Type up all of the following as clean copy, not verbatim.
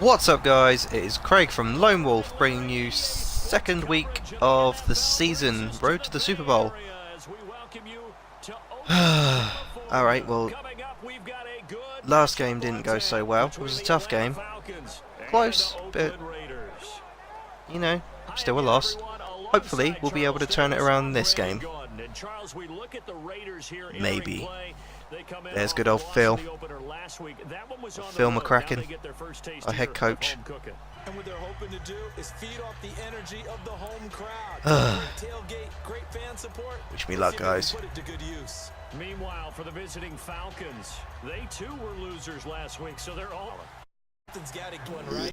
What's up, guys? It is Craig from Lone Wolf bringing you second week of the season, road to the Super Bowl. Alright, well, last game didn't go so well. It was a tough game. Close, but, you know, still a loss. Hopefully, we'll be able to turn it around this game. Maybe. There's good old Phil. Phil McCracken, our head coach. And what they're hoping to do is feed off the energy of the home crowd. Tailgate, great fan support. Wish me luck, guys. Put it to good use. Meanwhile, for the visiting Falcons, they too were losers last week, so they're all. Something's got to go right.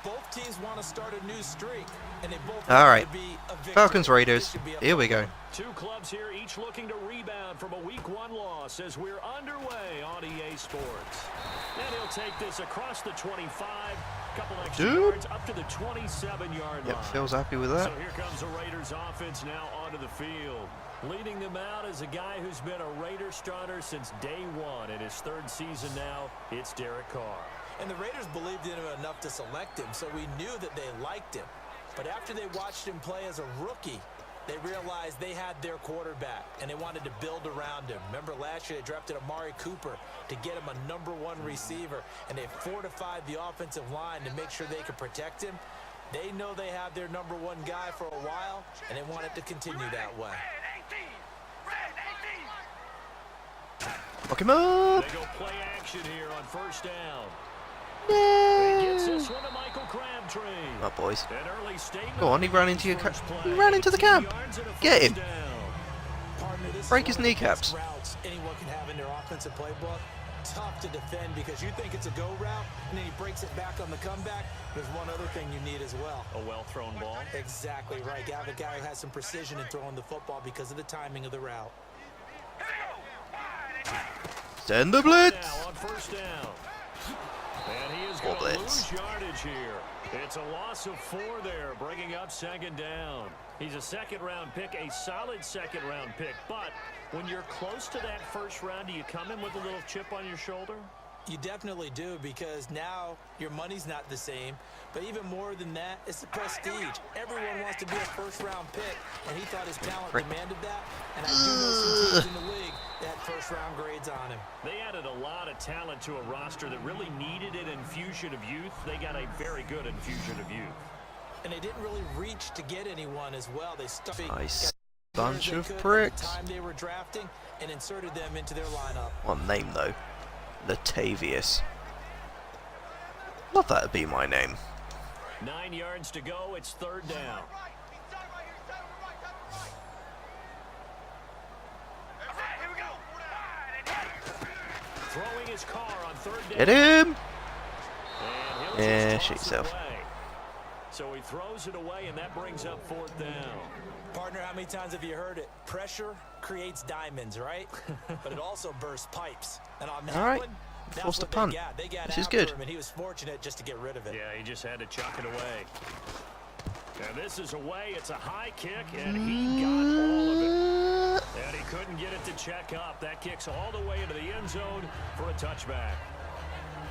Both teams want to start a new streak, and they both Alright, want to be a victor. Falcons Raiders, here we go. Two clubs here, each looking to rebound from a Week 1 loss as we're underway on EA Sports. And he'll take this across the 25, couple extra yards up to the 27-yard line. Yep, Phil's happy with that. So here comes the Raiders offense now onto the field. Leading them out is a guy who's been a Raider starter since day one. In his third season now, it's Derek Carr. And the Raiders believed in him enough to select him, so we knew that they liked him. But after they watched him play as a rookie, they realized they had their quarterback, and they wanted to build around him. Remember last year they drafted Amari Cooper to get him a #1 receiver, and they fortified the offensive line to make sure they could protect him. They know they have their #1 guy for a while, and they want it to continue that way. Lock him up! They go play action here on first down. Yay! He gets this one to Michael Crabtree. Oh, boys. An early statement. Go on, he ran into your he ran into the camp. Get him. Partner, this Break is his one of the kneecaps. best routes anyone can have in their offensive playbook. Tough to defend because you think it's a go route, and then he breaks it back on the comeback. There's one other thing you need as well. A well-thrown ball. Exactly right. You have a guy who has some precision in throwing the football because of the timing of the route. Send the blitz! Now on first down. And he is More going to blitz. lose yardage here. It's a loss of 4 there, bringing up second down. He's a second-round pick, a solid second-round pick. But when you're close to that first round, do you come in with a little chip on your shoulder? You definitely do, because now your money's not the same. But even more than that, it's the prestige. Everyone wants to be a first-round pick, and he thought his talent demanded that. And I do know some teams in the league that first-round grades on him. They added a lot of talent to a roster that really needed an infusion of youth. They got a very good infusion of youth. And they didn't really reach to get anyone as well. They stuck Nice got bunch they of could at pricks. the time they were drafting and inserted them into their lineup. What name, though? Latavius. Love that would be my name. 9 yards to go. It's third down. Throwing his car on third down. Get him! And Yeah, he'll shit toss it yourself. away. So he throws it away, and that brings up fourth down. Partner, how many times have you heard it? Pressure creates diamonds, right? But it also bursts pipes. And on that All right. one, that's Forced a what punt. They got This is after good. him, and he was fortunate just to get rid of it. Yeah, he just had to chuck it away. And this is away. It's a high kick, and he got all of it. And he couldn't get it to check up. That kicks all the way into the end zone for a touchback.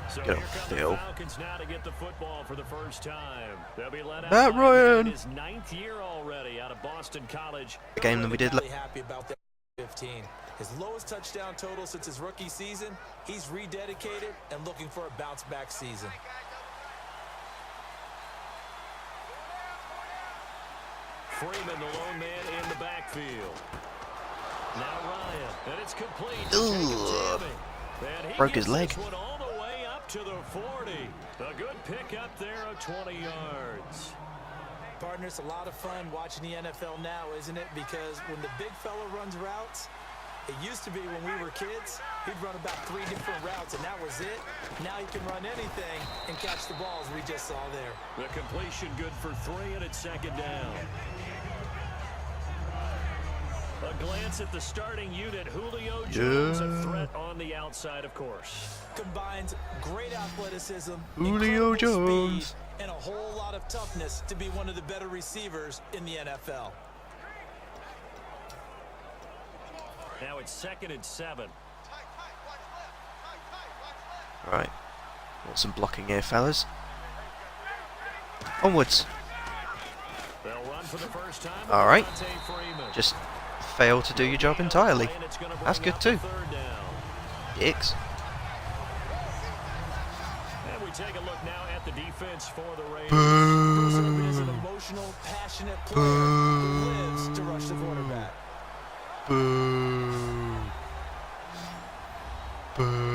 So Go, here come Phil. the Falcons now to get the football for the first time. They'll be let out Matt by Ryan. his 9th year already out of Boston College. The game that we did. Really happy about that 15. His lowest touchdown total since his rookie season. He's rededicated and looking for a bounce-back season. Freeman, the lone man in the backfield. Now Ryan, and it's complete. Ugh. And he Broke gets his leg. this one all the way up to the 40. A good pick up there of 20 yards. Partner, it's a lot of fun watching the NFL now, isn't it? Because when the big fella runs routes, it used to be when we were kids, he'd run about 3 different routes, and that was it. Now he can run anything and catch the balls we just saw there. The completion good for 3, and it's second down. A glance at the starting unit. Julio Jones, a threat on the outside, of course. Combines great athleticism, Julio incredible Jones. speed, and a whole lot of toughness to be one of the better receivers in the NFL. Now it's 2nd and 7. Right. Want some blocking here, fellas. Onwards. They'll run for the first time. Alright. Just fail to do your job entirely. That's good too. Dicks. And we take a look now at the defense for the Raiders. Boo. Is an emotional, passionate player who lives to rush the quarterback. Boo. Boo.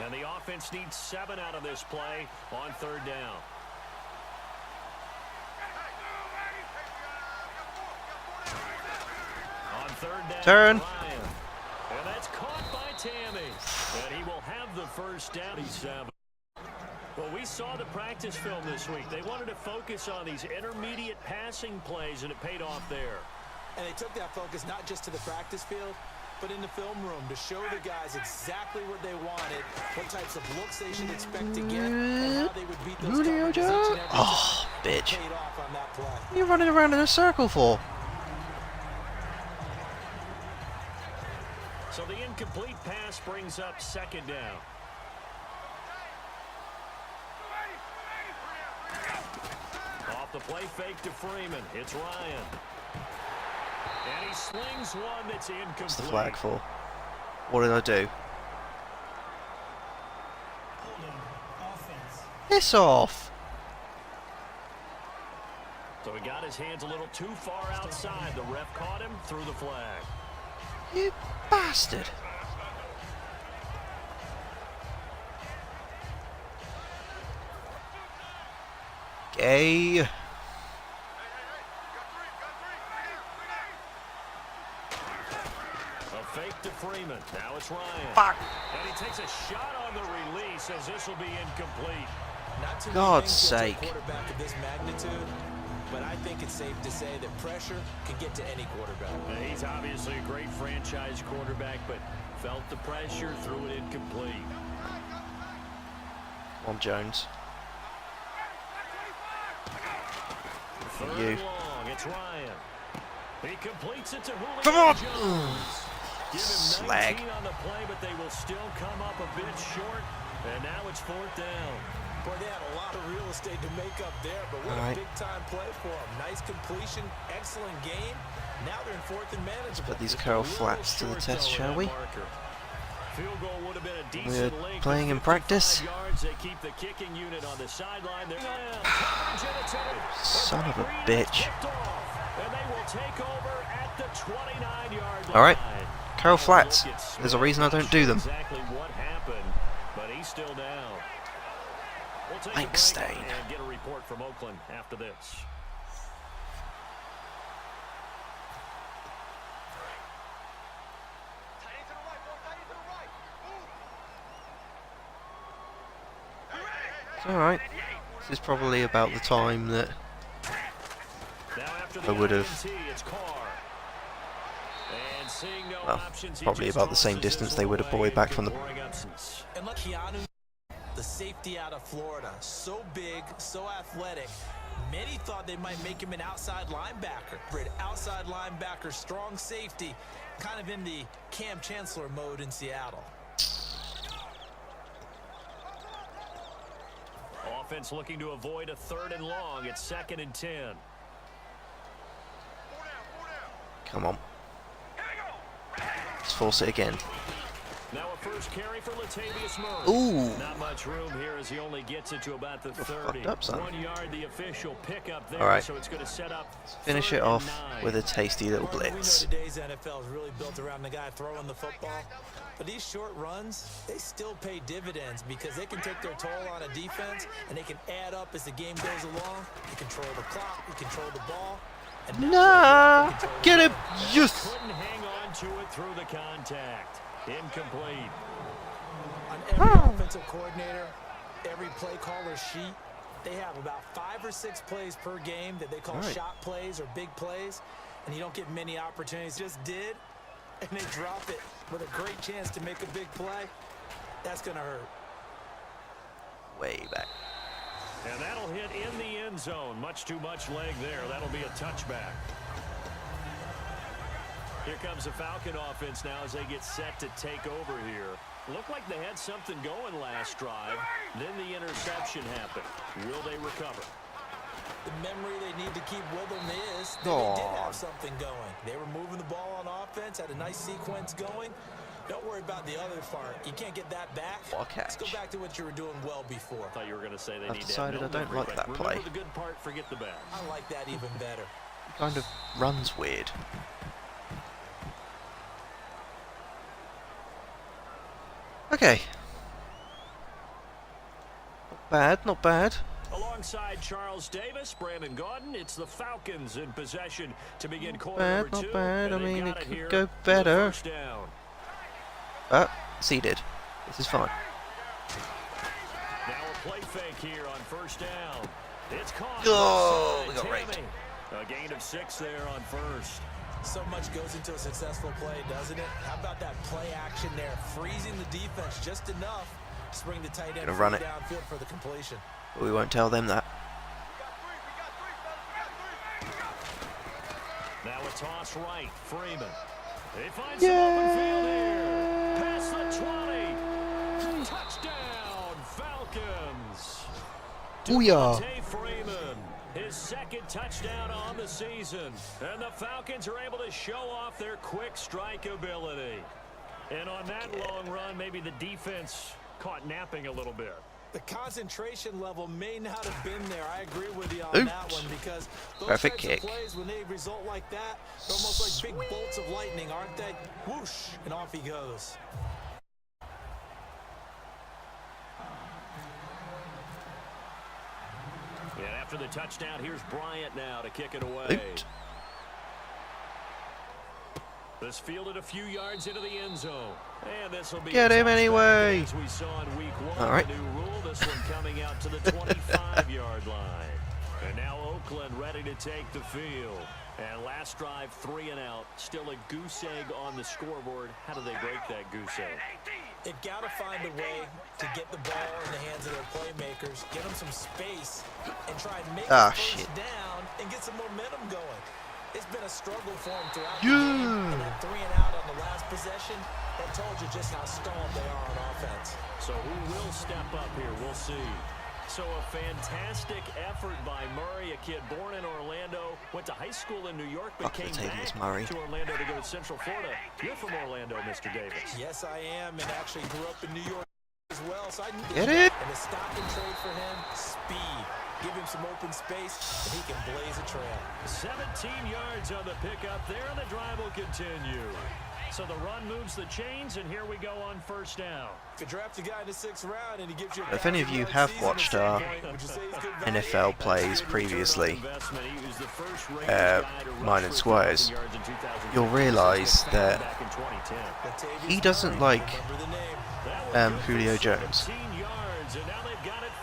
And the offense needs 7 out of this play on 3rd down. On 3rd down, Turn. Ryan. And that's caught by Tammy. And he will have the first down. He's 7. Well, we saw the practice film this week. They wanted to focus on these intermediate passing plays, and it paid off there. And they took that focus not just to the practice field, but in the film room to show the guys exactly what they wanted, what types of looks they should expect to get, and how they would beat those coverages each and every time. Oh, bitch. Paid off on that play. What are you running around in a circle for? So the incomplete pass brings up 2nd down. Off the play fake to Freeman. It's Ryan. And he slings one that's incomplete. What's the flag for? What did I do? Piss off! So he got his hands a little too far outside. The ref caught him, threw the flag. You bastard! Gay. A fake to Freeman. Now it's Ryan. Fuck! And he takes a shot on the release as this will be incomplete. Not too God's many sake. things get to a quarterback of this magnitude, but I think it's safe to say that pressure can get to any quarterback. He's obviously a great franchise quarterback, but felt the pressure, threw it incomplete. Come on, Jones. Third You. and long, it's Ryan. He completes it to Julio Come on! Jones. Give him Slag. 19 on the play, but they will still come up a bit short. And now it's 4th down. Boy, they had a lot of real estate to make up there, but what a big-time play for them. Nice completion, excellent game. Now they're in 4th and manageable. Put these curl flats to the test, shall we? Field goal would have been a decent We're length playing in of 55 practice. Yards. They keep the kicking unit on the sideline. Son of a bitch. And they will take over at the 29-yard line. Alright. Curl flats. There's a reason I don't do them. Exactly what happened, but he's still down. We'll take a break Einstein. and get a report from Oakland after this. Alright. This is probably about the time that I would have... Well, probably about the same distance they would have brought back from the... And look, Keanu, the safety out of Florida, so big, so athletic. Many thought they might make him an outside linebacker. Outside linebacker, strong safety, kind of in the Cam Chancellor mode in Seattle. Offense looking to avoid a 3rd and long. It's 2nd and 10. Come on. Let's force it again. Now a first carry for Latavius Murray. Ooh. Not much room here as he only gets it to about the 30. Fucked up, son. 1 yard, the official pickup there. Alright. So it's going to set up. Finish it off with a tasty little We know blitz. today's NFL is really built around the guy throwing the football. But these short runs, they still pay dividends because they can take their toll on a defense and they can add up as the game goes along. You control the clock, you control the ball. And Nah! Get him! Yes! Couldn't hang on to it through the contact. Incomplete. On every offensive coordinator, every play caller sheet, they have about 5 or 6 plays per game that they call shot plays or big plays, and you don't get many opportunities. Just did, and they drop it with a great chance to make a big play. That's going to hurt. Way back. And that'll hit in the end zone. Much too much leg there. That'll be a touchback. Here comes the Falcon offense now as they get set to take over here. Looked like they had something going last drive. Then the interception happened. Will they recover? The memory they need to keep with them is that they did have something going. They were moving the ball on offense, had a nice sequence going. Don't worry about the other part. You can't get that back. Let's go back to what you were doing well before. I thought you were going to say they I've need decided to have no I don't memory, like that but play. remember the good part, forget the bad. I like that even better. It kind of runs weird. Okay. Not bad, not bad. Alongside Charles Davis, Brandon Gaudin, it's the Falcons in possession to begin quarter number Not two. bad. I And they've mean, got it here could go with a better. first down. But seeded. This is fine. Now a play fake here on first down. It's caught. Oh, left we got side, raped. Tammy. A gain of 6 there on first. So much goes into a successful play, doesn't it? How about that play action there? Freezing the defense just enough to bring the tight end Run it. downfield for the completion. But we won't tell them that. Now a toss right. Freeman. He finds some open field here. Past the 20. Touchdown, Falcons. Booyah. Devontae Freeman, his second touchdown on the season. And the Falcons are able to show off their quick strike ability. And on that long run, maybe the defense caught napping a little bit. The concentration level may not have been there. I agree with you on that one because those Perfect types kick. of plays, when they result like that, they're almost like big bolts of lightning, aren't they? Whoosh, and off he goes. And after the touchdown, here's Bryant now to kick it away. Oot. This fielded a few yards into the end zone. And this will be Get a him touchback anyway. As we saw in week 1, All right. the new rule, this one coming out to the 25-yard line. And now Oakland ready to take the field. And last drive, 3 and out. Still a goose egg on the scoreboard. How do they break that goose egg? They've got to find a way to get the ball in the hands of their playmakers, get them some space, and try and make the first down and get some momentum going. It's been a struggle for them throughout the game, and that 3 and out on the last possession, that told you just how stalled they are on offense. So who will step up here? We'll see. So a fantastic effort by Murray, a kid born in Orlando, went to high school in New York, but came back to Orlando to go to Central Florida. You're from Orlando, Mr. Davis. Yes, I am, and actually grew up in New York as well. So I knew Get it? And the stop and trade for him, speed. Give him some open space, and he can blaze a trail. 17 yards on the pickup there, and the drive will continue. So the run moves the chains, and here we go on first down. If you draft a guy in the 6th round and he gives you If any of you have watched our NFL plays previously, mine and Squires, you'll realise that he doesn't like Julio Jones.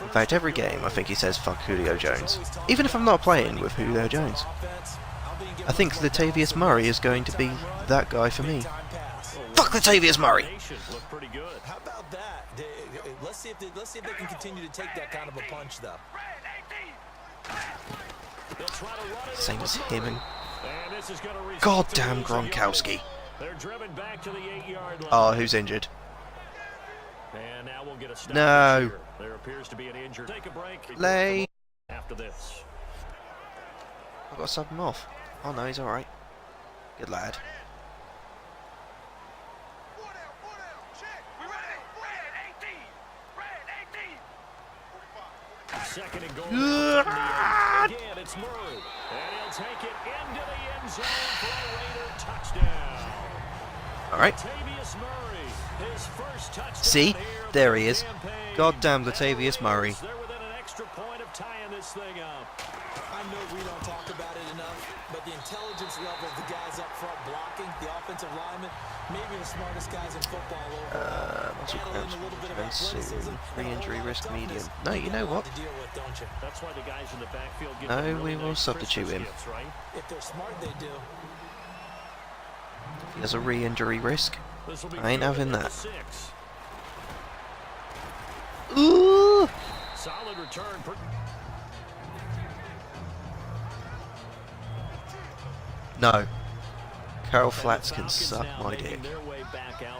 In fact, every game I think he says fuck Julio Jones. Even if I'm not playing with Julio Jones. I think Latavius Murray is going to be that guy for me. Fuck Latavius Murray! How about that? Let's see if they can continue to take that kind of a punch, though. Same as him and goddamn Gronkowski. Oh, who's injured? And now we'll get a No. There appears to be an injury. Take a break. Lay. After this. I've got to sub him off. Oh no, he's alright. Good lad. Second and goal. Again, it's Murray. And he'll take it into the end zone for a Raider touchdown. Alright. Latavius Murray, his first touchdown. See? There he is. Goddamn Latavius Murray. They're within an extra point of tying this thing up. I know we don't talk about it enough, but the intelligence level of the guys up front blocking, the offensive linemen, maybe the smartest guys in football overall. Muscle cramps, a little bit of soon. athleticism, Pre-injury and a risk lot of medium. toughness. No, you know what? To deal with, don't you? That's why the guys in the backfield get No, really we will nice substitute him. Christmas gifts, right? If they're smart, they do. He has a re-injury risk. This will be I ain't having that. 6. Ooh! Solid return. No. Carroll Flats can suck my dick.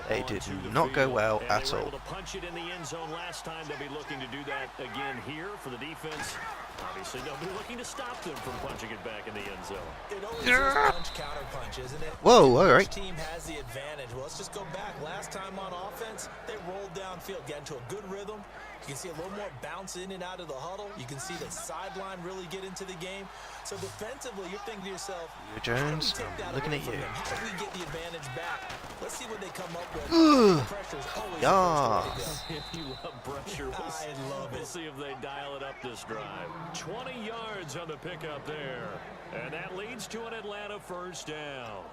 They did not go well at all. Punch it in the end zone last time. They'll be looking to do that again here for the defense. Obviously, they'll be looking to stop them from punching it back in the end zone. It always is punch counter punch, isn't it? Whoa, all right. Each team has the advantage. Well, let's just go back. Last time on offense, they rolled downfield, get into a good rhythm. You can see a little more bounce in and out of the huddle. You can see the sideline really get into the game. So defensively, you're thinking to yourself, Jones, I'm looking at you. How do we get the advantage back? Let's see what they come up with. Pressure's always Yeah. If you love pressure, I love it. We'll see if they dial it up this drive. 20 yards on the pickup there. And that leads to an Atlanta first down.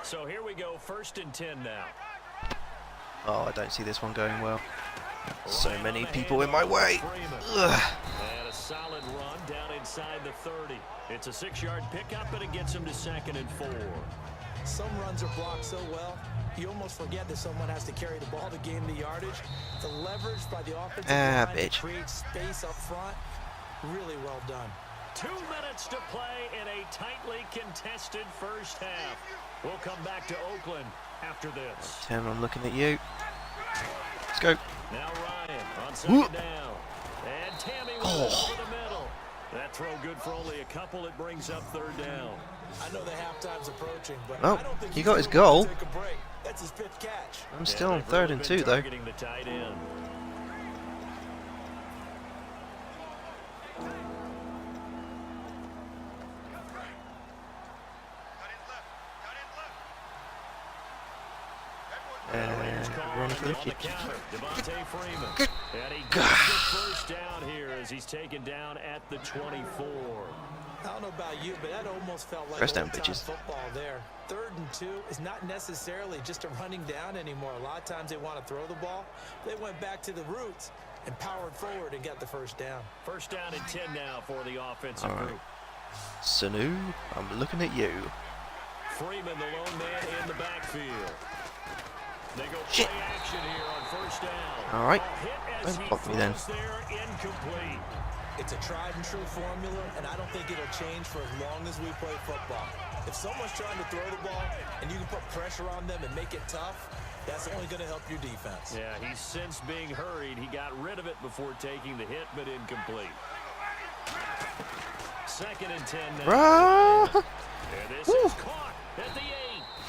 So here we go, 1st and 10 now. Oh, I don't see this one going well. So many people in my way. Ugh. And a solid run down inside the 30. It's a 6-yard pickup, and it gets him to 2nd and 4. Some runs are blocked so well, you almost forget that someone has to carry the ball to gain the yardage. The leverage by the offensive line to create space up front, really well done. 2 minutes to play in a tightly contested first half. We'll come back to Oakland after this. Tim, I'm looking at you. Let's go. Now Ryan on 2nd down. And Tammy over the middle. That throw good for only a couple. It brings up 3rd down. I know the halftime's approaching, but Oh, I don't think he got his goal. take a break. That's his 5th catch. I'm still on 3rd and 2 though. Targeting the tight end. Run for the kick. Devontae Freeman. And he gets the first down here as he's taken down at the 24. I don't know about you, but that almost felt like First down, old-time bitches. football there. 3rd and 2 is not necessarily just a running down anymore. A lot of times they want to throw the ball. They went back to the roots and powered forward and got the first down. 1st down and 10 now for the offensive group. Sanu, I'm looking at you. Freeman, the lone man in the backfield. They go play action here on 1st down. All right. Don't block me then. There, incomplete. It's a tried and true formula, and I don't think it'll change for as long as we play football. If someone's trying to throw the ball and you can put pressure on them and make it tough, that's only going to help your defense. Yeah, he's since being hurried. He got rid of it before taking the hit, but incomplete. 2nd and 10 now. And this is caught at the 8.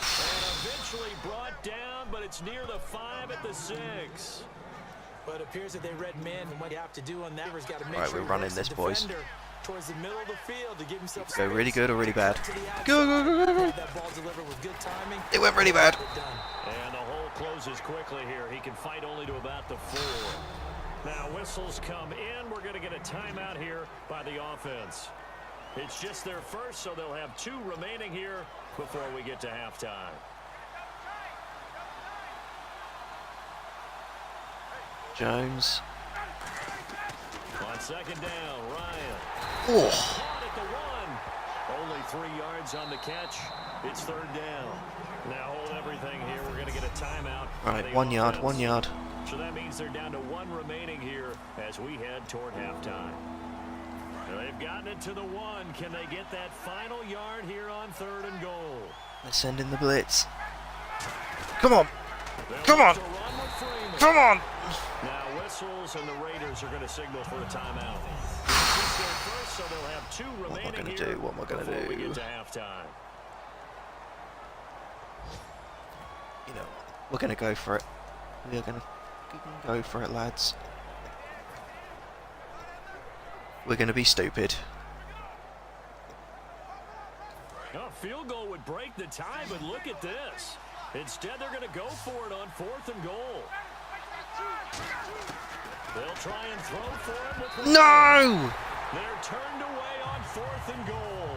And eventually brought down, but it's near the 5 at the 6. But it appears that they read man, and what you have to do on that is got to make Right, sure we're he running works this, the boys. defender towards the middle of the field to give himself Go really space. good or really bad. To the outside. Go, go, go, go, go. That ball delivered with good timing. It went really bad. Done. And the hole closes quickly here. He can fight only to about the 4. Now whistles come in. We're going to get a timeout here by the offense. It's just their first, so they'll have 2 remaining here before we get to halftime. Jones. On 2nd down, Ryan. Oh. Caught at the 1. Only 3 yards on the catch. It's 3rd down. Now hold everything here. We're going to get a timeout. All right, 1 yard, 1 yard. So that means they're down to 1 remaining here as we head toward halftime. Now they've gotten it to the 1. Can they get that final yard here on 3rd and goal? Let's send in the blitz. Come on. They'll Come on. look to run with Freeman. Come on. Now whistles and the Raiders are going to signal for a timeout. It's their first, so they'll have 2 remaining What am I going to here do? What am I going before to we do? get to halftime. You know, we're going to go for it. We are going to go for it, lads. We're going to be stupid. A field goal would break the tie, but look at this. Instead, they're going to go for it on 4th and goal. They'll try and throw for it. No! They're turned away on 4th and goal.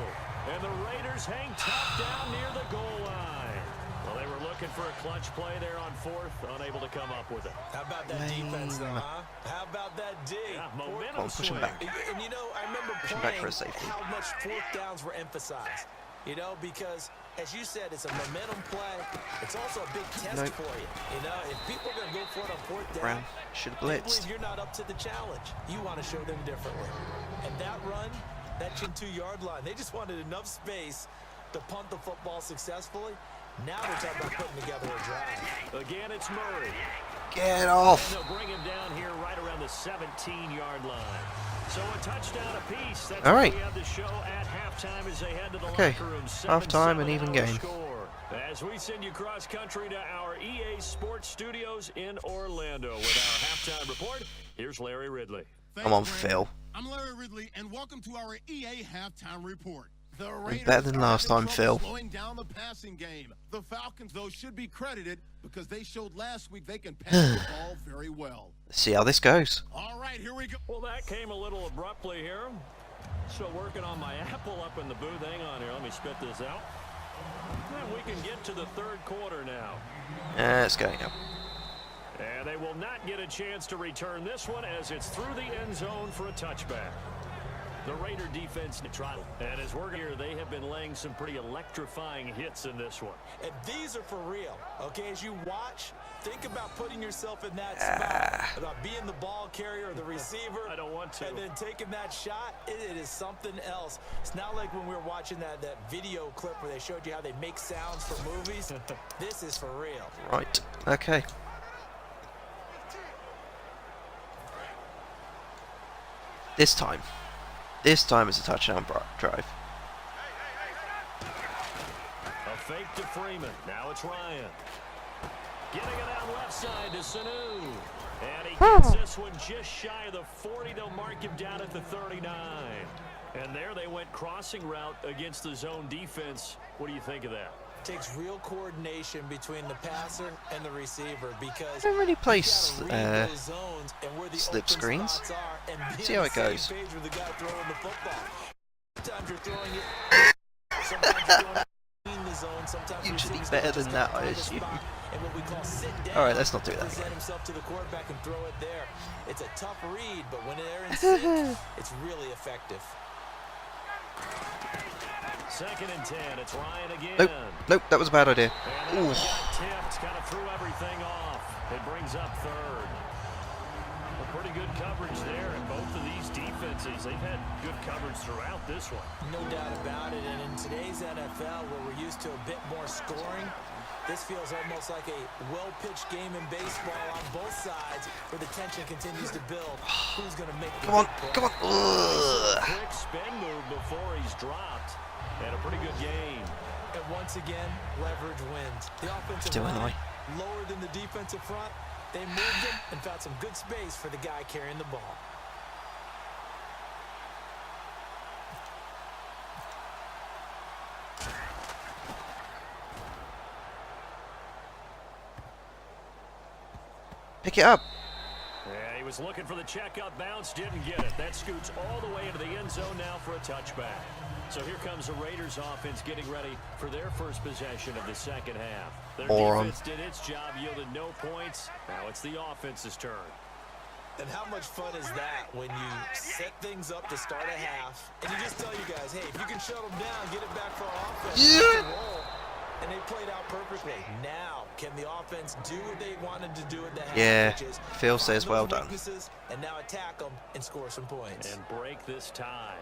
And the Raiders hang tough down near the goal line. Well, they were looking for a clutch play there on 4th, unable to come up with it. How about that defense, though, huh? How about that D? Yeah, momentum Come on, push him swing. back. And you know, I remember Push him playing back for a safety. how much 4th downs were emphasized. You know, because As you said, it's a momentum play. It's also a big test Nope. for you. You know, if people are going to go for it on fourth down, Brown should have they blitzed. believe you're not up to the challenge. You want to show them differently. And that run, that 2-yard line, they just wanted enough space to punt the football successfully. Now they're talking about putting together a drive. Again, it's Murray. Get off! And they'll bring him down here right around the 17-yard line. So a touchdown apiece. That's All what right. we have the show at halftime as they head to the Okay, locker room. halftime and even 7-7 game. Score. As we send you cross country to our EA Sports Studios in Orlando with our halftime report. Here's Larry Ridley. Come on, Phil. I'm Larry Ridley, and welcome to our EA halftime report. The better than last time, Phil. Slowing down the passing game. The Falcons, though, should be credited because they showed last week they can pass the ball very well. Let's see how this goes. All right, here we go. Well, that came a little abruptly here. Still working on my apple up in the booth. Hang on here. Let me spit this out. And we can get to the third quarter now. Let's go. Yep. And they will not get a chance to return this one as it's through the end zone for a touchback. The Raider defense trial. And as we're here, they have been laying some pretty electrifying hits in this one. And these are for real. Okay, as you watch, think about putting yourself in that spot, about being the ball carrier or the receiver. I don't want to. And then taking that shot, it is something else. It's not like when we were watching that video clip where they showed you how they make sounds for movies. This is for real. Right. Okay. This time it's a touchdown drive. A fake to Freeman. Now it's Ryan. Getting it out left side to Sanu. And he gets this one just shy of the 40. They'll mark him down at the 39. And there they went crossing route against the zone defense. What do you think of that? Takes real coordination between the passer and the receiver because Don't really play you gotta read those zones and where the slip open screens. spots are and be See on how the it same goes. page with the guy throwing the football. Sometimes you're throwing it. Sometimes you're throwing it in the zone. Sometimes Usually receivers better just than that, find I a assume. spot and what we call sit down. All right, let's not do that Present again. himself to the quarterback and throw it there. It's a tough read, but when they're in sync, it's really effective. 2nd and 10. It's Ryan again. Nope. Nope. That was a bad idea. And Ooh. that one got tipped. Kind of threw everything off. It brings up 3rd. Well, pretty good coverage there. And both of these defenses, they've had good coverage throughout this one. No doubt about it. And in today's NFL, where we're used to a bit more scoring, this feels almost like a well-pitched game in baseball on both sides where the tension continues to build. Who's going to make the Come on. big play? Come on. Ugh. Quick spin move before he's dropped. And a pretty good game. And once again, leverage wins. The offensive Still line, annoying. lower than the defensive front, they moved him and found some good space for the guy carrying the ball. Pick it up. Yeah, he was looking for the checkup bounce, didn't get it. That scoots all the way into the end zone now for a touchback. So here comes the Raiders offense getting ready for their first possession of the second half. Their defense did its job, yielded no points. Now it's the offense's turn. And how much fun is that when you set things up to start a half and you just tell you guys, hey, if you can shut them down, get it back for offense. Yeah. Roll. And they played out perfectly. Now, can the offense do what they wanted to do at the half? Yeah, which is Phil find says those well done. weaknesses and now attack them and score some points. And break this tie.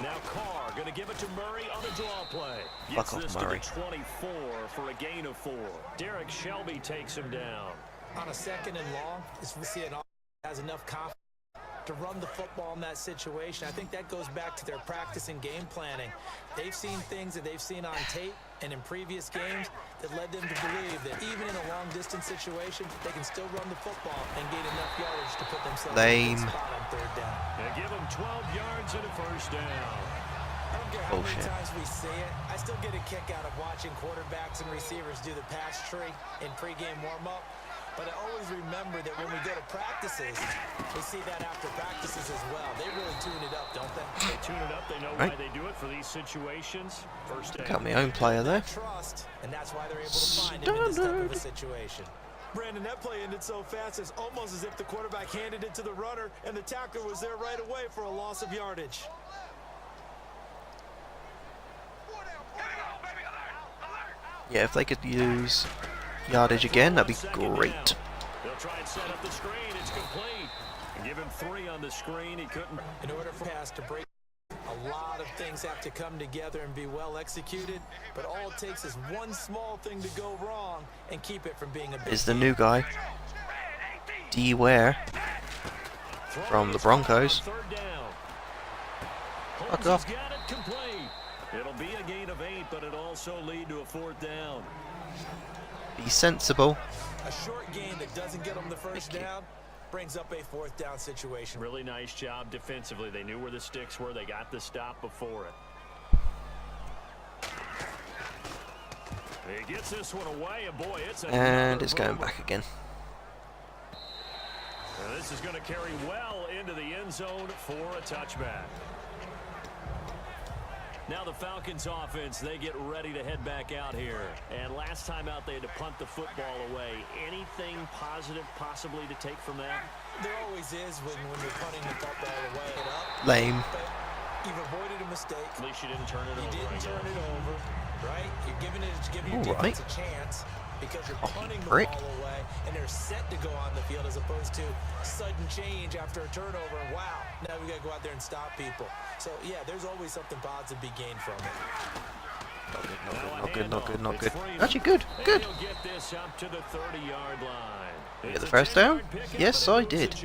Now Carr going to give it to Murray on the draw play. Gets Fuck off, this Murray. to the 24 for a gain of 4. Derek Shelby takes him down. On a 2nd and long, we see an offense has enough confidence to run the football in that situation. I think that goes back to their practice and game planning. They've seen things that they've seen on tape and in previous games that led them to believe that even in a long-distance situation, they can still run the football and gain enough yardage to put themselves in a good spot on 3rd down. They give him 12 yards and a first down. I don't care how many Bullshit. times we say it, I still get a kick out of watching quarterbacks and receivers do the pass tree in pregame warm-up. But I always remember that when we go to practices, we see that after practices as well. They really tune it up, don't they? They tune it up. They know why they do it for these situations. First down. Got my own player there. Trust, and that's why they're able to find him in this type of a situation. Brandon, that play ended so fast, it's almost as if the quarterback handed it to the runner, and the tackler was there right away for a loss of yardage. Yeah, if they could use yardage again, that'd be great. They'll try and set up the screen. It's complete. Give him 3 on the screen. He couldn't. In order for pass to break, a lot of things have to come together and be well executed, but all it takes is one small thing to go wrong and keep it from being a big Is the new guy, D. Ware, from the Broncos. Fuck off. Got it complete. It'll be a gain of 8, but it also lead to a 4th down. Be sensible. A short gain that doesn't get them the first down brings up a 4th down situation. Really nice job defensively. They knew where the sticks were. They got the stop before it. He gets this one away, and boy, And it's going back again. Now this is going to carry well into the end zone for a touchback. Now the Falcons offense, they get ready to head back out here. And last time out, they had to punt the football away. Anything positive possibly to take from that? There always is when you're punting the football away. Lame. But you've avoided a mistake. At least you didn't turn it over. You didn't turn it over, right? You're giving your defense a chance because you're punting the ball away, and they're set to go on the field as opposed to sudden change after a turnover. Wow, now we got to go out there and stop people. So, yeah, there's always something positive to be gained from it. Not good, not good, not good. Actually good, good. Get this up to the 30-yard line. Get the first down? Yes, I did.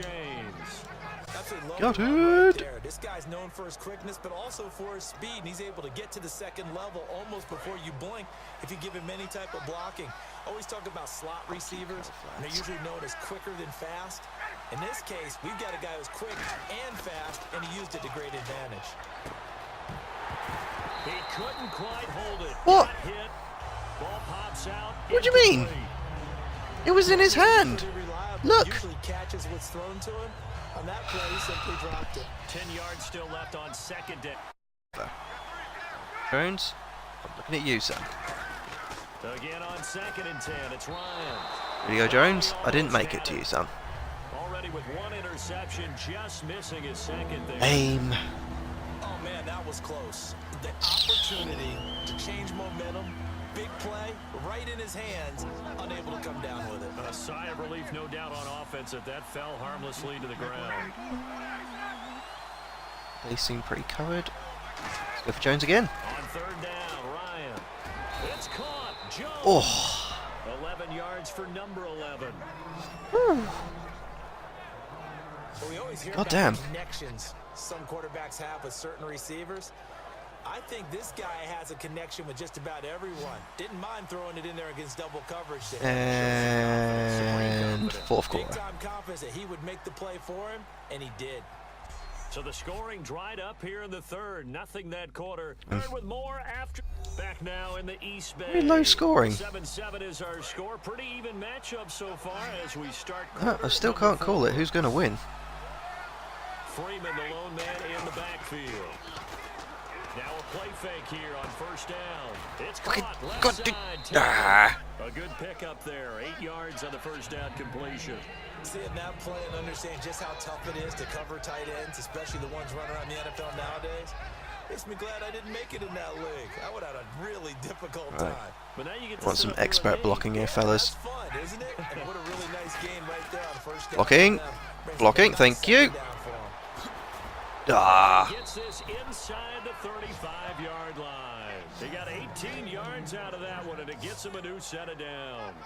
Got it. This guy's known for his quickness, but also for his speed, and he's able to get to the second level almost before you blink if you give him any type of blocking. Always talk about slot receivers, and they're usually known as quicker than fast. In this case, we've got a guy who's quick and fast, and he used it to great advantage. He couldn't quite hold it. What? Hit. Ball pops out. What do you mean? It was in his hand. Look. Usually catches what's thrown to him. On that play, he simply dropped it. 10 yards still left on second down. Jones, I'm looking at you, son. Again on 2nd and 10, it's Ryan. Here you go, Jones. I didn't make it to you, son. Already with 1 interception, just missing his 2nd there. Aim. Oh, man, that was close. The opportunity to change momentum, big play, right in his hands, unable to come down with it. A sigh of relief, no doubt, on offense that fell harmlessly to the ground. They seem pretty covered. Let's go for Jones again. On 3rd down, Ryan. It's caught. Jones. Oh. 11 yards for number 11. We always hear God about damn. the connections some quarterbacks have with certain receivers. I think this guy has a connection with just about everyone. Didn't mind throwing it in there against double coverage. And 4th quarter. Big time confidence that he would make the play for him, and he did. So the scoring dried up here in the 3rd. Nothing that quarter. Third with more after. Back now in the East Bay. Very low scoring. 7-7 is our score. Pretty even matchup so far as we start. I still can't call it. Who's going to win? Freeman, the lone man in the backfield. Now a play fake here on 1st down. It's caught left side. A good pickup there. 8 yards on the 1st down completion. Seeing that play and understand just how tough it is to cover tight ends, especially the ones running around the NFL nowadays, makes me glad I didn't make it in that league. I would have had a really difficult time. But now you get to Want some expert blocking here, fellas. That's fun, isn't it? And what a really nice game right there on 1st down. Blocking. Blocking, thank you. Gets this inside the 35-yard line. They got 18 yards out of that one, and it gets them a new set of downs.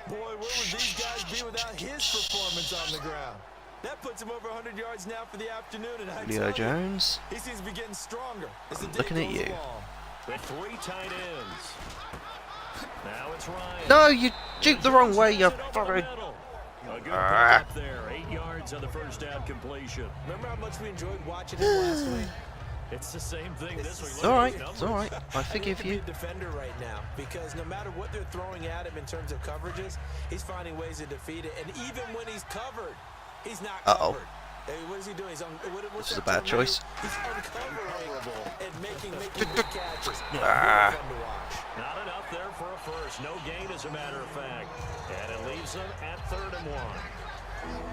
Boy, where would these guys be without his performance on the ground? That puts him over 100 yards now for the afternoon, and I tell you, Jones. he seems to be getting stronger as the day Looking at goes you. along. With 3 tight ends. Now it's Ryan. No, you juked the wrong way, you fucking. A good pickup there. 8 yards on the 1st down completion. Remember how much we enjoyed watching him last week? It's the same thing this week. It's alright, it's alright. I forgive you. Defender right now, because no matter what they're throwing at him in terms of coverages, he's finding ways to defeat it. And even when he's covered, he's not covered. Hey, what is he doing? This is a bad choice. He's uncovering and making good catches. Not enough there for a first. No gain, as a matter of fact. And it leaves them at 3rd and 1.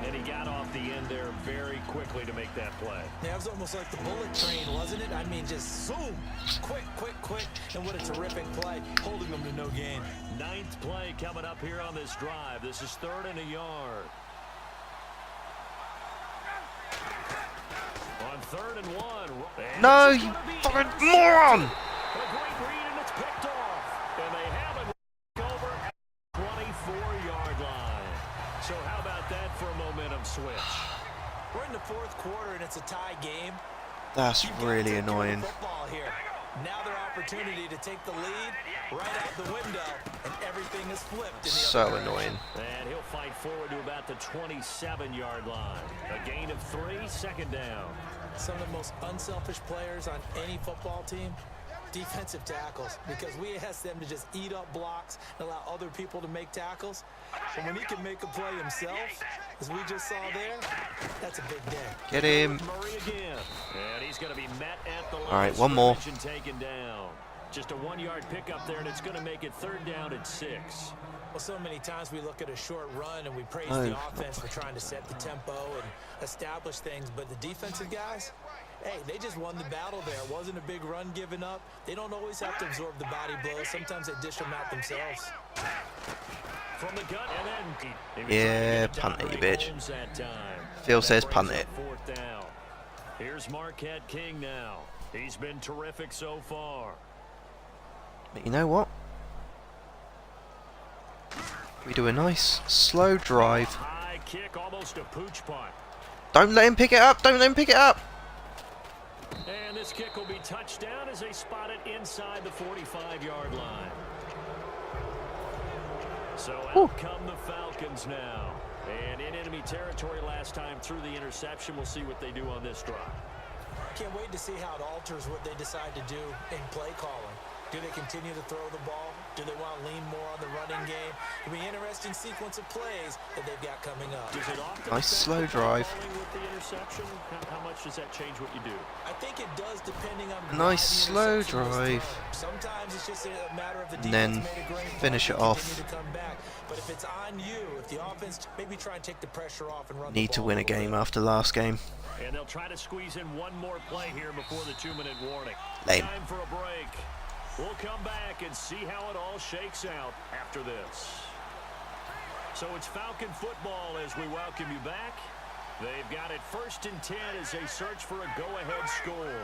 And he got off the end there very quickly to make that play. Yeah, it was almost like the bullet train, wasn't it? I mean, just zoom, quick. And what a terrific play, holding them to no gain. 9th play coming up here on this drive. This is 3rd and a yard. On 3rd and 1. And no, you fucking moron! A great read, and it's picked off. And they have it over at the 24-yard line. So how about that for a momentum switch? We're in the 4th quarter, and it's a tie game. That's really annoying. Here. Now their opportunity to take the lead right out the window, and everything is flipped. So annoying. And he'll fight forward to about the 27-yard line. A gain of 3, 2nd down. Some of the most unselfish players on any football team, defensive tackles, because we ask them to just eat up blocks and allow other people to make tackles. And when he can make a play himself, as we just saw there, that's a big day. Get him. Murray again. And he's going to be met at the line. All right, one more. Taken down. Just a 1-yard pickup there, and it's going to make it 3rd down at 6. Well, so many times we look at a short run and we praise the offense for trying to set the tempo and establish things, but the defensive guys, hey, they just won the battle there. It wasn't a big run given up. They don't always have to absorb the body blows. Sometimes they dish them out themselves. From the gut, and then yeah, punt it, you bitch. Phil says punt it. 4th down. Here's Marquette King now. He's been terrific so far. But you know what? We do a nice slow drive. High kick, almost a pooch punt. Don't let him pick it up. Don't let him pick it up. And this kick will be touched down as they spot it inside the 45-yard line. So out come the Falcons now. And in enemy territory last time through the interception. We'll see what they do on this drive. Can't wait to see how it alters what they decide to do in play calling. Do they continue to throw the ball? Do they want to lean more on the running game? It'll be an interesting sequence of plays that they've got coming up. Does it often nice slow drive. With the interception? How much does that change what you do? I think it does, depending on nice slow drive. Sometimes it's just a matter of the and then finish it off. But if it's on you, if the offense maybe try and take the pressure off and run. Need to win a game after last game. And they'll try to squeeze in one more play here before the 2-minute warning. Lame. Time for a break. We'll come back and see how it all shakes out after this. So it's Falcon football as we welcome you back. They've got it 1st and 10 as they search for a go-ahead score.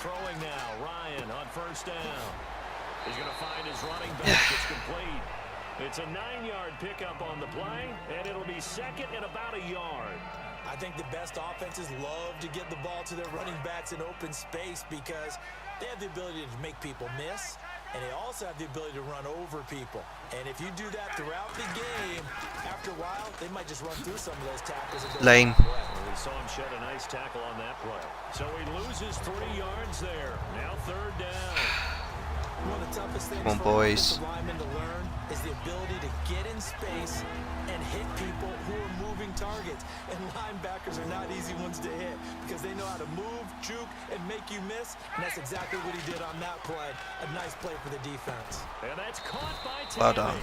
Throwing now, Ryan on 1st down. He's going to find his running back. It's complete. It's a 9-yard pickup on the play, and it'll be 2nd and about a yard. I think the best offenses love to get the ball to their running backs in open space because they have the ability to make people miss, and they also have the ability to run over people. And if you do that throughout the game, after a while, they might just run through some of those tackles. Lane. We saw him shed a nice tackle on that play. So he loses 3 yards there. Now 3rd down. One of the toughest things Come on, for boys. linemen to learn is the ability to get in space and hit people who are moving targets. And linebackers are not easy ones to hit because they know how to move, juke, and make you miss. And that's exactly what he did on that play. A nice play for the defense. And that's caught by Tammy. Well done.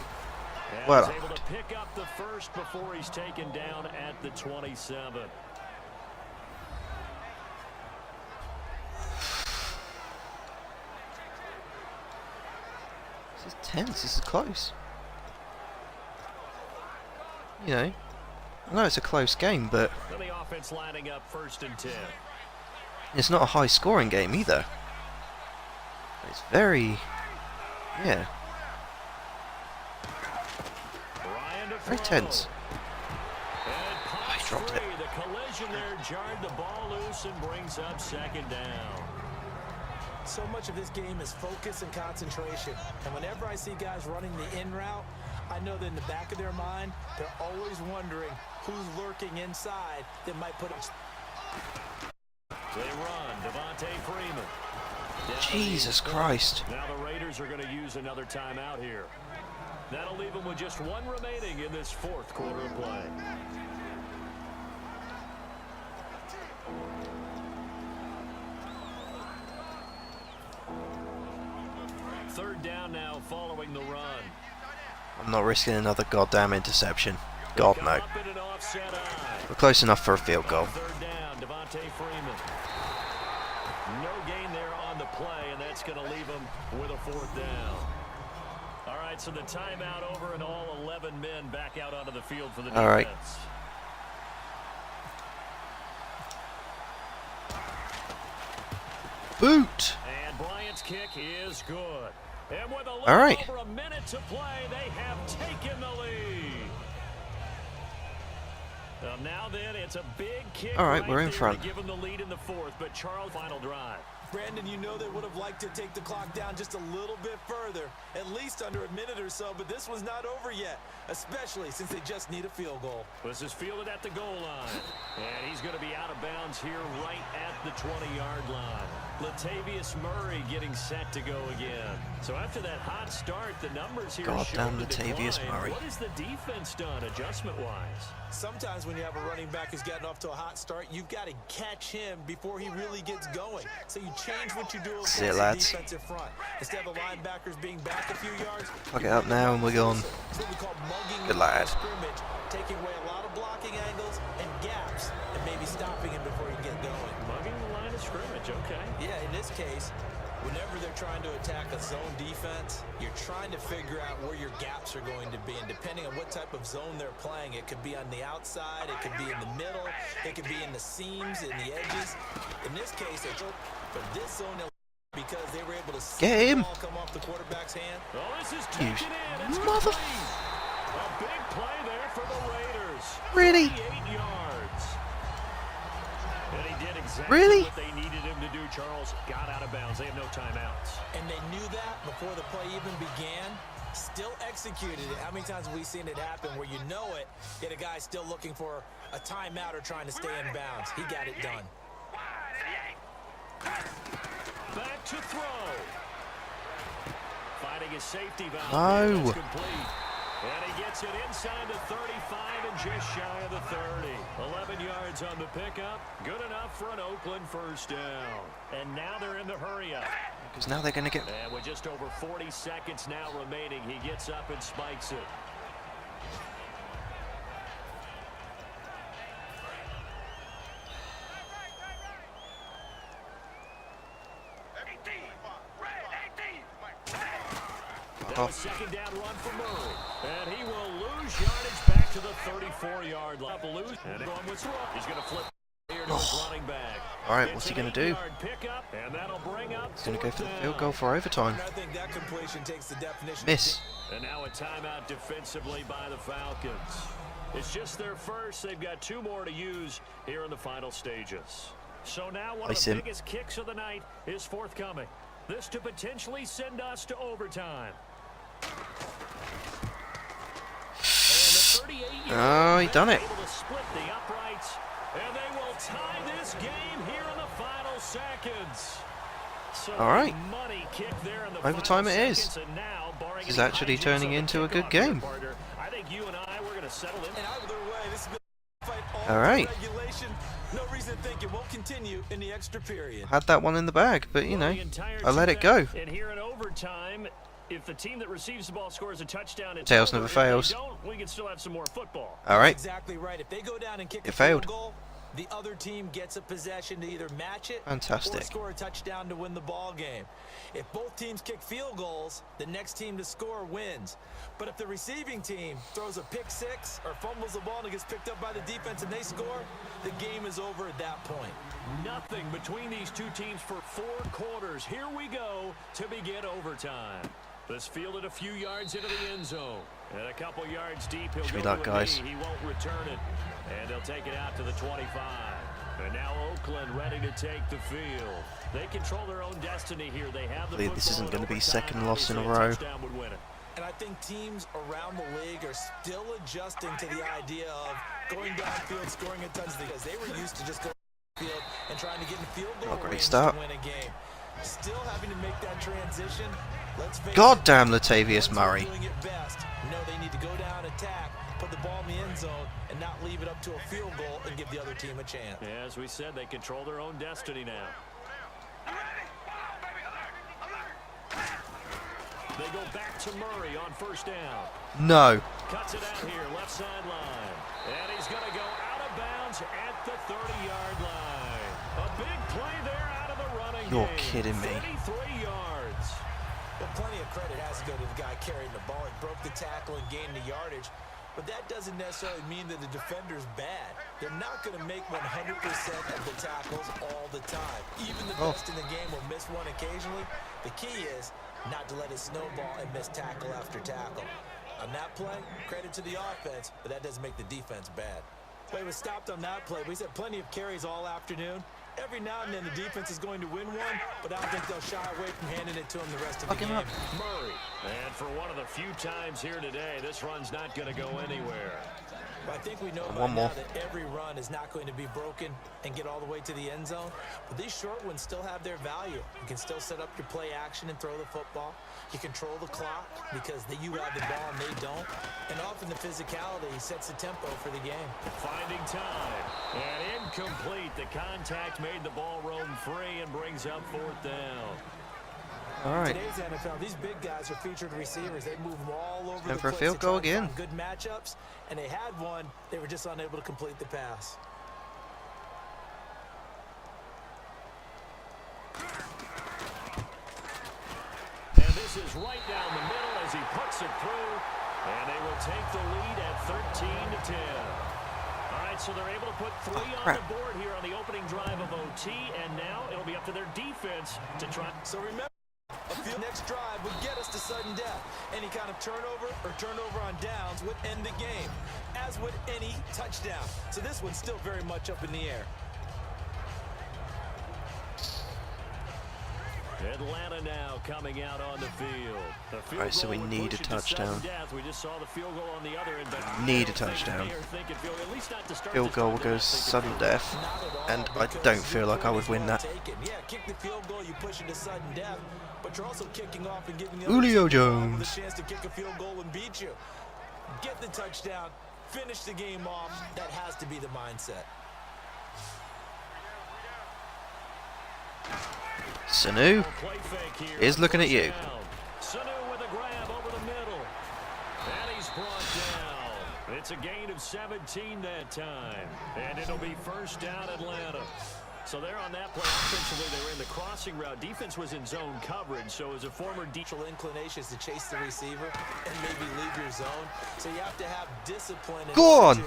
And well he's done. able to pick up the first before he's taken down at the 27. This is tense. This is close. You know, I know it's a close game, but The offense lining up 1st and 10. it's not a high-scoring game either. It's very, yeah, very tense. And he dropped it. The collision there jarred the ball loose and brings up 2nd down. So much of this game is focus and concentration. And whenever I see guys running the in route, I know that in the back of their mind, they're always wondering who's lurking inside that might put them. They run. Devontae Freeman. Jesus Christ. Now the Raiders are going to use another timeout here. That'll leave them with just one remaining in this fourth quarter of play. Third down now following the run. I'm not risking another goddamn interception. God, no. We're close enough for a field goal. Third down, Devontae Freeman. No gain there on the play, and that's going to leave him with a fourth down. All right, so the timeout over and all 11 men back out onto the field for the defense. All right. Boot. And Bryant's kick is good. And with a little All right. over a minute to play, they have taken the lead. Now then, it's a big kick. All right, we're in there front. to give them the lead in the fourth, but Charles final drive. Brandon, you know they would have liked to take the clock down just a little bit further, at least under a minute or so, but this was not over yet, especially since they just need a field goal. This is fielded at the goal line, and he's going to be out of bounds here right at the 20-yard line. Latavius Murray getting set to go again. So after that hot start, the numbers here show Goddamn the Latavius decline. Murray. What has the defense done adjustment-wise? Sometimes when you have a running back who's gotten off to a hot start, you've got to catch him before he really gets going. So you change what you do against the lads. defensive front. Instead of the linebackers being back a few yards, Fuck it up now and we're gone. it's what we call mugging Good the line lad. of scrimmage, taking away a lot of blocking angles and gaps, and maybe stopping him before he can get going. Mugging the line of scrimmage, okay. Yeah, in this case, whenever they're trying to attack a zone defense, you're trying to figure out where your gaps are going to be. And depending on what type of zone they're playing, it could be on the outside, it could be in the middle, it could be in the seams, in the edges. In this case, for this zone, because they were able to see Get him. the ball come off the quarterback's hand. Well, this is You taken in. It's mother- complete. A big play there for the Raiders. Really? 38 yards. And he did exactly Really? what they needed him to do. Charles got out of bounds. They have no timeouts. And they knew that before the play even began. Still executed it. How many times have we seen it happen where you know it, yet a guy's still looking for a timeout or trying to stay in bounds? He got it done. Back to throw. Finding his safety valve. No. That's complete. And he gets it inside the 35 and just shy of the 30. 11 yards on the pickup. Good enough for an Oakland first down. And now they're in the hurry-up. Because now they're going to get... And with just over 40 seconds now remaining, he gets up and spikes it. Now a second down run for Murray. And he will lose yardage back to the 34-yard line. And going with throw. He's going to flip here to his running back. All right, what's he going to do? Pickup, and that'll bring up He's going to go for the field goal for overtime. I think that completion takes the definition. Miss. And now a timeout defensively by the Falcons. It's just their first. They've got two more to use here in the final stages. So now one of the biggest kicks of the night is forthcoming. This to potentially send us to overtime. Oh, he done it. Able to split the uprights, and they will tie this game here in the final seconds. So all right. money kick there in the Overtime final it is. seconds, and now, barring This is any actually hijinks turning on the into a good kickoff game. here, partner, I think you and I, we're going to settle in. And either way, this is a fight All right. regulation. No reason to think it won't continue in the extra period. Had that one in the bag, but you know, The entire I let it go. And here in overtime, if the team that receives the ball scores a touchdown, it's Tails over. never If they fails. don't, we can still have some more football. All right. Exactly right. If they go down and kick It a field failed. goal, the other team gets a possession to either match it Fantastic. or score a touchdown to win the ball game. If both teams kick field goals, the next team to score wins. But if the receiving team throws a pick six or fumbles the ball and it gets picked up by the defense and they score, the game is over at that point. Nothing between these two teams for 4 quarters. Here we go to begin overtime. This fielded a few yards into the end zone. And a couple yards deep, he'll Wish me go luck, to a guys. knee. He won't return it. And they'll take it out to the 25. And now Oakland ready to take the field. They control their own destiny here. They have the Hopefully this isn't football going to be in second overtime. loss in a Obviously, row. touchdown would win it. And I think teams around the league are still adjusting to the idea of going downfield, scoring a touchdown, because they were used to just going downfield and trying to get in field goal Not a great range start. to win a game. Still having to make that transition. Let's face God it, damn once Latavius they're Murray. doing it best, they need to go down, attack, put the ball in the end zone, and not leave it up to a field goal and give the other team a chance. Yeah, as we said, they control their own destiny now. They go back to Murray on first down. No. Cuts it out here, left sideline. And he's going to go out of bounds at the 30-yard line. A big play there out of the running You're game. kidding me. 33 yards. But plenty of credit has to go to the guy carrying the ball. He broke the tackle and gained the yardage. But that doesn't necessarily mean that the defender's bad. They're not going to make 100% of the tackles all the time. Even the best in the game will miss one occasionally. The key is not to let it snowball and miss tackle after tackle. On that play, credit to the offense, but that doesn't make the defense bad. Play was stopped on that play. We had plenty of carries all afternoon. Every now and then the defense is going to win one, but I don't think they'll shy away from handing it to him the rest of the game. Murray. And for one of the few times here today, this run's not going to go anywhere. I think we know by now that every run is not going to be broken and get all the way to the end zone. But these short ones still have their value. You can still set up your play action and throw the football. You control the clock because you have the ball and they don't. And often the physicality sets the tempo for the game. Finding time. And incomplete. The contact made the ball roam free and brings up fourth down. All right. Today's NFL, these big guys are featured receivers. They move them all over And the for a place field to try goal to again. find good matchups, and they had one. They were just unable to complete the pass. And this is right down the middle as he puts it through. And they will take the lead at 13-10. All right, so they're able to put three on the board here on the opening drive of OT, and now it'll be up to their defense to try. So remember, the next drive would get us to sudden death. Any kind of turnover or turnover on downs would end the game, as would any touchdown. So this one's still very much up in the air. Atlanta now coming out on the field. The field Right, so we goal would need push a it to sudden touchdown. death. We just saw the field goal on the other end, but Need a touchdown. Field goal goes sudden death, and I don't feel like I would win that. Yeah, kick the field goal, you push it to sudden death, but you're also kicking off and giving the Julio other team Jones. the chance to kick a field goal and beat you. Get the touchdown, finish the game off. That has to be the mindset. Sanu is looking at you. Sanu with a grab over the middle. And he's brought down. It's a gain of 17 that time. And it'll be first down Atlanta. So they're on that play. Offensively, they were in the crossing route. Defense was in zone coverage. So as a former inclinations to chase the receiver and maybe leave your zone. So you have to have discipline. Go on.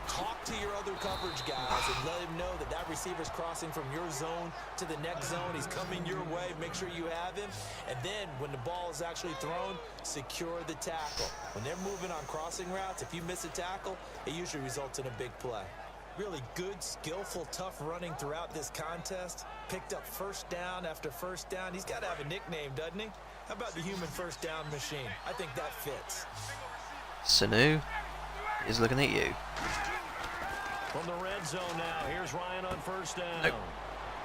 Talk to your other coverage guys and let him know that that receiver's crossing from your zone to the next zone. He's coming your way. Make sure you have him. And then when the ball is actually thrown, secure the tackle. When they're moving on crossing routes, if you miss a tackle, it usually results in a big play. Really good, skillful, tough running throughout this contest. Picked up first down after first down. He's got to have a nickname, doesn't he? How about the human first down machine? I think that fits. Sanu is looking at you. from the red zone now. Here's Ryan on first down. Nope.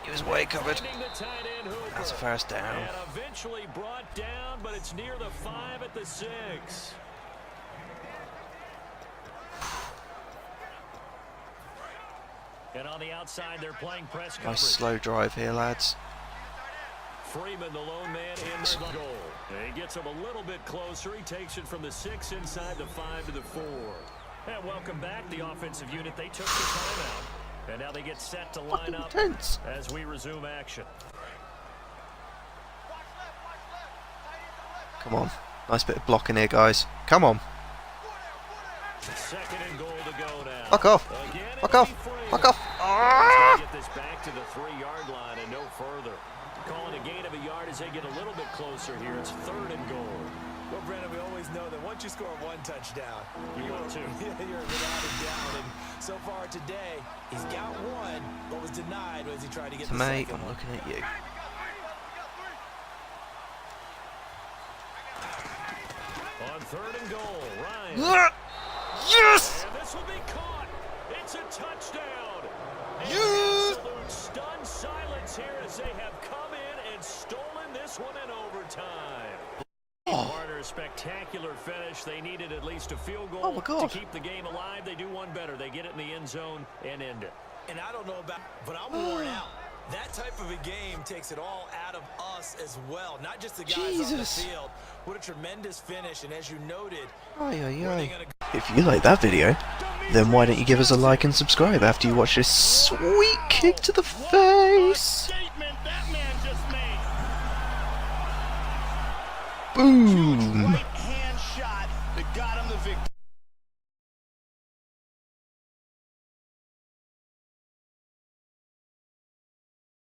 He was way covered. Finding the tight end Hooper. That's a first down. And eventually brought down, but it's near the 5 at the 6. And on the outside, they're playing press coverage. Nice slow drive here, lads. Freeman, the lone man, in the goal. And he gets him a little bit closer. He takes it from the 6 inside the 5 to the 4. And welcome back, the offensive unit. They took the timeout. And now they get set to line up as we resume action. Come on. Nice bit of blocking here, guys. Come on. Second and goal to go now. Fuck off. Again, Fuck off. Fuck off. Ah! Get this back to the 3-yard line and no further. Calling a gain of a yard as they get a little bit closer here. It's 3rd and goal. Well, Brandon, we always know that once you score one touchdown, you want 2. You're without a doubt. And so far today, he's got one, but was denied as he tried to get the Mate, second I'm one. looking at you. On 3rd and goal, Ryan. Yes! And this will be caught. It's a touchdown. An Yes! absolute stun defense here as they have come in and stolen this one in overtime. Carter, a spectacular finish. They needed at least a field goal Oh my God. to keep the game alive. They do one better. They get it in the end zone and end it. And I don't know about, but I'm worn out. That type of a game takes it all out of us as well, not just the guys on the Jesus. field. What a tremendous finish, and as you noted, Ay, ay, where are they ay. gonna If you like that video, then why don't you give us a like and subscribe after you watch this sweet kick to the face? Statement that man just made. Boom! Right hand shot that got him the victory.